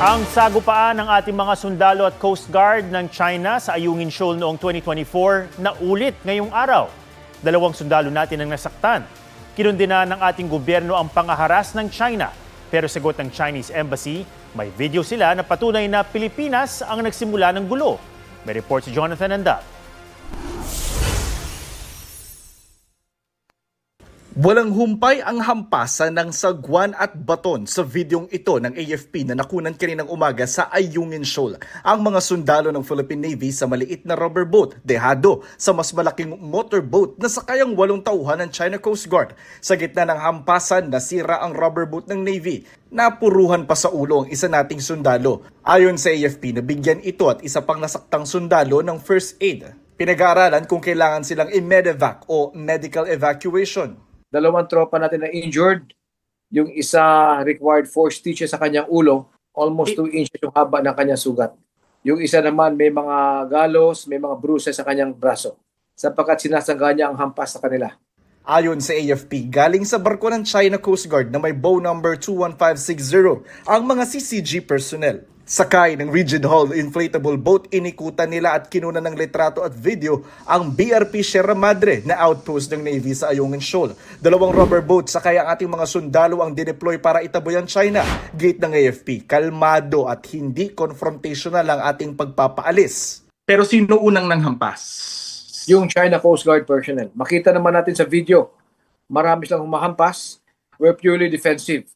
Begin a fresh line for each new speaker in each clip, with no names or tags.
Ang sagupaan ng ating mga sundalo at Coast Guard ng China sa Ayungin Shoal noong 2024 na ulit ngayong araw. 2 sundalo natin ang nasaktan. Kinundina ng ating gobyerno ang pangaharas ng China. Pero sagot ng Chinese Embassy, may video sila na patunay na Pilipinas ang nagsimula ng gulo. May report si Jonathan Andal.
Walang humpay ang hampasan ng sagwan at baton sa videong ito ng AFP na nakunan kaninang umaga sa Ayungin Shoal. Ang mga sundalo ng Philippine Navy sa maliit na rubber boat dehado sa mas malaking motorboat na sakayang 8 tauhan ng China Coast Guard. Sa gitna ng hampasan, nasira ang rubber boat ng Navy. Napuruhan pa sa ulo ang isa nating sundalo. Ayon sa AFP, nabigyan ito at isa pang nasaktang sundalo ng first aid. Pinag-aaralan kung kailangan silang i-medevac o medical evacuation.
2 tropa natin na injured. Yung isa required 4 stitches sa kanyang ulo. Almost 2 inches yung haba ng kanyang sugat. Yung isa naman may mga galos, may mga bruises sa kanyang braso. Sapagkat sinasangga niya ang hampas sa kanila.
Ayon sa AFP, galing sa barko ng China Coast Guard na may bow number 21560 ang mga CCG personnel. Sakay ng Rigid Hull inflatable boat, inikutan nila at kinunan ng litrato at video ang BRP Sierra Madre na outpost ng Navy sa Ayungin Shoal. 2 rubber boat sakay ang ating mga sundalo ang dineploy para itaboy ang China. Gate ng AFP, kalmado at hindi confrontational ang ating pagpapaalis. Pero sino unang nanghampas?
Yung China Coast Guard personnel. Makita naman natin sa video, marami silang humahampas. We're purely defensive.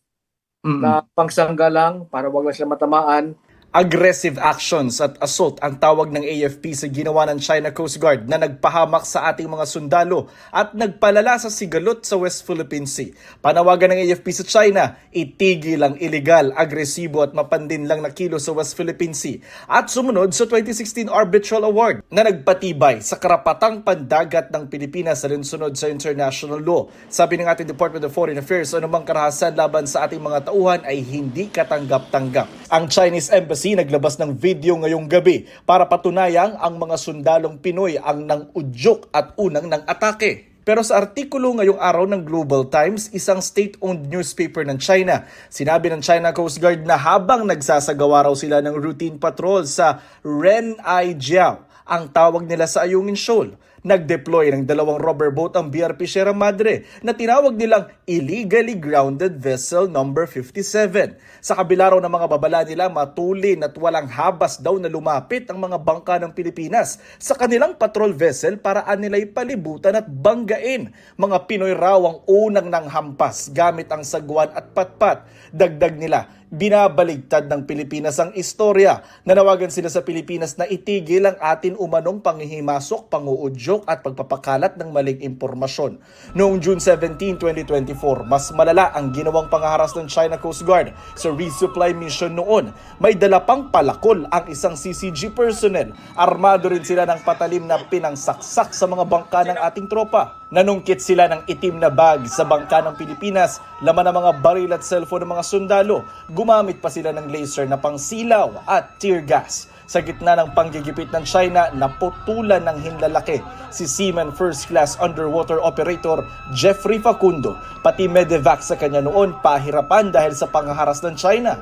Na pangsangga lang para wag lang sila matamaan.
Aggressive actions at assault ang tawag ng AFP sa ginawa ng China Coast Guard na nagpahamak sa ating mga sundalo at nagpalala sa sigalot sa West Philippine Sea. Panawagan ng AFP sa China, itigil ang illegal, agresibo at mapandinlang na kilos sa West Philippine Sea at sumunod sa 2016 Arbitral Award na nagpatibay sa karapatang pandagat ng Pilipinas na rinsunod sa international law. Sabi ng ating Department of Foreign Affairs, anumang karahasan laban sa ating mga tauhan ay hindi katanggap-tanggap. Ang Chinese Embassy naglabas ng video ngayong gabi para patunayang ang mga sundalong Pinoy ang nang-udyok at unang nang-atake. Pero sa artikulo ngayong araw ng Global Times, isang state-owned newspaper ng China, sinabi ng China Coast Guard na habang nagsasagawa raw sila ng routine patrol sa Renai Jiao, ang tawag nila sa Ayungin Shoal, nag-deploy ng 2 rubber boat ang BRP Sierra Madre na tinawag nilang Illegally Grounded Vessel number 57. Sa kabila raw ng mga babala nila, matulin at walang habas daw na lumapit ang mga bangka ng Pilipinas sa kanilang patrol vessel para nila'y palibutan at banggain. Mga Pinoy raw ang unang nanghampas gamit ang sagwan at patpat. Dagdag nila, binabaligtad ng Pilipinas ang istorya. Nanawagan sila sa Pilipinas na itigil ang atin umanong panghihimasok, panguudyok at pagpapakalat ng maling impormasyon. Noong June 17, 2024, mas malala ang ginawang pangaharas ng China Coast Guard sa resupply mission noon. May dala pang palakol ang isang CCG personnel. Armado rin sila ng patalim na pinangsaksak sa mga bangka ng ating tropa. Nanungkit sila ng itim na bag sa bangka ng Pilipinas, laman ng mga baril at cellphone ng mga sundalo. Gumamit pa sila ng laser na pangsilaw at tear gas. Sa gitna ng panggigipit ng China, naputulan ng hinlalaki si Seaman First Class Underwater Operator Jeffrey Facundo. Pati medevac sa kanya noon pahirapan dahil sa panghaharas ng China.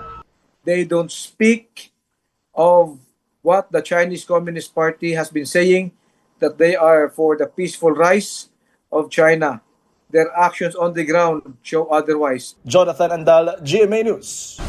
They don't speak of what the Chinese Communist Party has been saying, that they are for the peaceful rise of China. Their actions on the ground show otherwise.
Jonathan Andal, GMA News.